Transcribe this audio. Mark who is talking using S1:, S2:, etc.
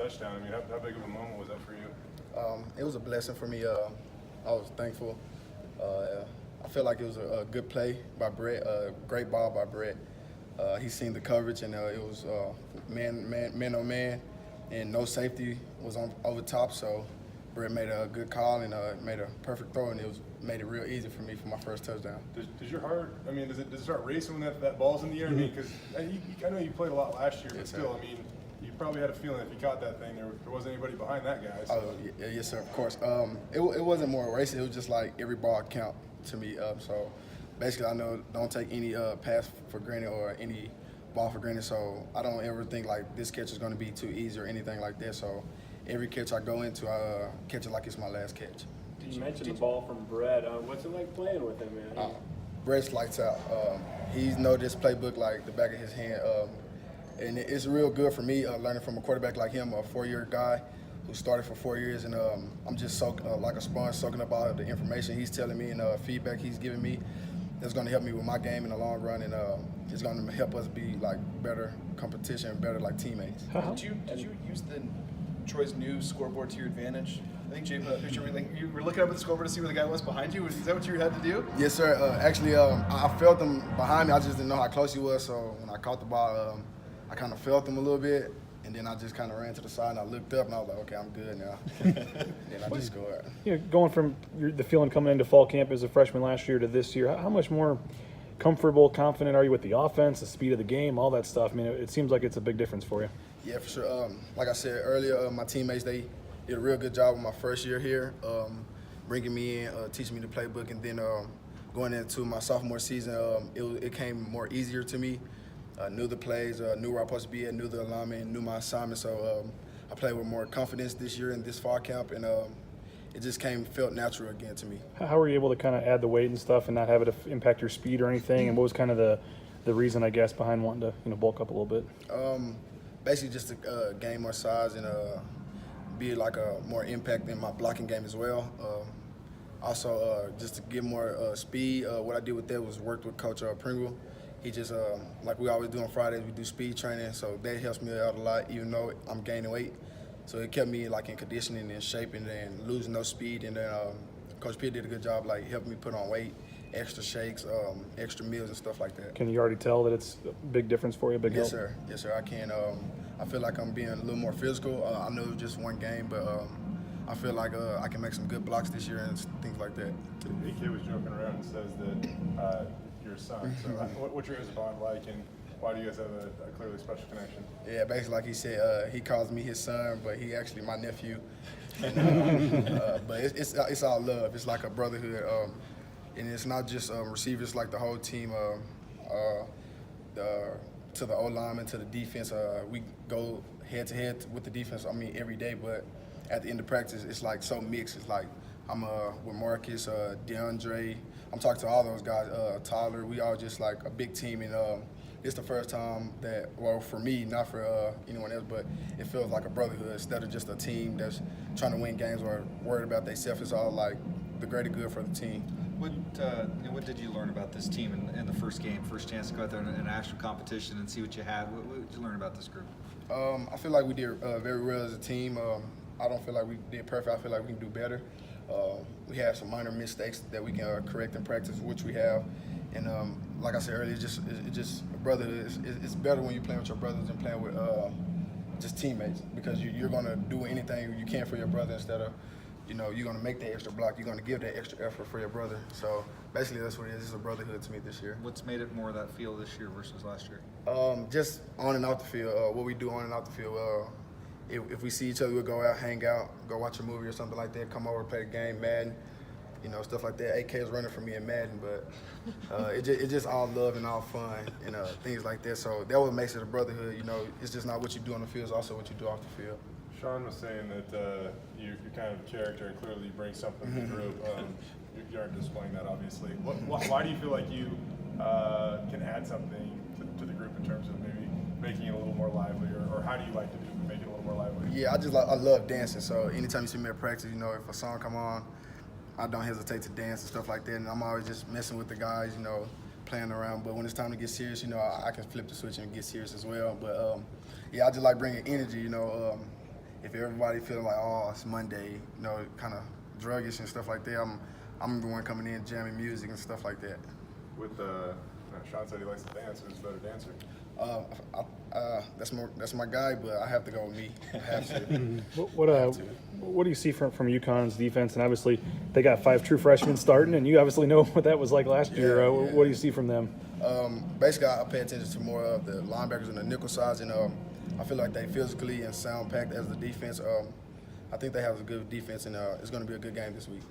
S1: touchdown. I mean, how big of a moment was that for you?
S2: It was a blessing for me. I was thankful. I feel like it was a good play by Brett, great ball by Brett. He seen the coverage, and it was man on man, and no safety was on over top. So Brett made a good call and made a perfect throw, and made it real easy for me for my first touchdown.
S1: Does your heart? I mean, does it start racing when that ball's in the air? I mean, because I know you played a lot last year, but still, I mean, you probably had a feeling if you caught that thing, there wasn't anybody behind that guy. So.
S2: Oh, yes, sir, of course. It wasn't more racing. It was just like every ball count to me. So basically, I know don't take any pass for granted or any ball for granted. So I don't ever think like this catch is going to be too easy or anything like that. So every catch I go into, I catch it like it's my last catch.
S3: You mentioned the ball from Brett. What's it like playing with him, man?
S2: Brett's lights out. He knows this playbook like the back of his hand. And it's real good for me learning from a quarterback like him, a 4-year guy who started for 4 years. And I'm just like a sponge, soaking up all the information he's telling me and feedback he's giving me. It's going to help me with my game in the long run, and it's going to help us be like better competition, better like teammates.
S4: Did you use the Troy's new scoreboard to your advantage? I think Jay put a picture of you were looking up at the scoreboard to see where the guy was behind you. Is that what you had to do?
S2: Yes, sir. Actually, I felt him behind me. I just didn't know how close he was. So when I caught the ball, I kind of felt him a little bit, and then I just kind of ran to the side and I looked up and I was like, okay, I'm good now. Then I just scored.
S5: You know, going from the feeling coming into fall camp as a freshman last year to this year, how much more comfortable, confident are you with the offense, the speed of the game, all that stuff? I mean, it seems like it's a big difference for you.
S2: Yeah, for sure. Like I said earlier, my teammates, they did a real good job in my first year here, bringing me in, teaching me the playbook, and then going into my sophomore season, it came more easier to me. Knew the plays, knew where I was supposed to be at, knew the alignment, knew my assignment. So I played with more confidence this year in this fall camp, and it just felt natural again to me.
S5: How were you able to kind of add the weight and stuff and not have it impact your speed or anything? And what was kind of the reason, I guess, behind wanting to bulk up a little bit?
S2: Basically just to gain more size and be like a more impact in my blocking game as well. Also, just to get more speed, what I did with that was worked with Coach Pringle. He just, like we always do on Fridays, we do speed training, so that helps me out a lot, even though I'm gaining weight. So it kept me like in conditioning and shaping and losing no speed. And then Coach Pitt did a good job, like helping me put on weight, extra shakes, extra meals and stuff like that.
S5: Can you already tell that it's a big difference for you, big help?
S2: Yes, sir. Yes, sir. I can. I feel like I'm being a little more physical. I know it was just one game, but I feel like I can make some good blocks this year and things like that.
S1: AK was joking around and says that your son. So what's your guys' bond like, and why do you guys have a clearly special connection?
S2: Yeah, basically like he said, he calls me his son, but he actually my nephew. And, but it's all love. It's like a brotherhood, and it's not just receivers, like the whole team. To the O-lineman, to the defense, we go head to head with the defense. I mean every day, but at the end of practice, it's like so mixed. It's like I'm with Marcus, DeAndre. I'm talking to all those guys. Tyler. We all just like a big team, and it's the first time that, well, for me, not for anyone else, but it feels like a brotherhood instead of just a team that's trying to win games or worried about themselves. It's all like the greater good for the team.
S6: What did you learn about this team in the first game, first chance to go out there in an actual competition and see what you had? What did you learn about this group?
S2: I feel like we did very well as a team. I don't feel like we did perfect. I feel like we can do better. We have some minor mistakes that we can correct in practice, which we have. And like I said earlier, it's just a brotherhood. It's better when you're playing with your brothers than playing with just teammates, because you're going to do anything you can for your brother instead of, you're going to make that extra block. You're going to give that extra effort for your brother. So basically that's what it is. It's a brotherhood to me this year.
S6: What's made it more of that feel this year versus last year?
S2: Just on and off the field, what we do on and off the field. If we see each other, we'll go out, hang out, go watch a movie or something like that, come over, play a game, Madden, stuff like that. AK is running for me in Madden, but it's just all love and all fun and things like that. So that what makes it a brotherhood. It's just not what you do on the field, it's also what you do off the field.
S1: Sean was saying that you're kind of a character and clearly you bring something to the group. You aren't displaying that, obviously. Why do you feel like you can add something to the group in terms of maybe making it a little more lively, or how do you like to make it a little more lively?
S2: Yeah, I love dancing. So anytime you see me at practice, if a song come on, I don't hesitate to dance and stuff like that. And I'm always just messing with the guys, playing around. But when it's time to get serious, I can flip the switch and get serious as well. But yeah, I just like bringing energy, if everybody feeling like, oh, it's Monday, you know, kind of druggish and stuff like that, I'm the one coming in jamming music and stuff like that.
S1: With Sean said he likes to dance. Who's a better dancer?
S2: That's my guy, but I have to go with me. I have to.
S5: What do you see from UConn's defense? And obviously, they got 5 true freshmen starting, and you obviously know what that was like last year.
S2: Yeah.
S5: What do you see from them?
S2: Basically, I pay attention to more of the linebackers and the nickel sides, and I feel like they physically and sound packed as the defense. I think they have a good defense, and it's going to be a good game this week.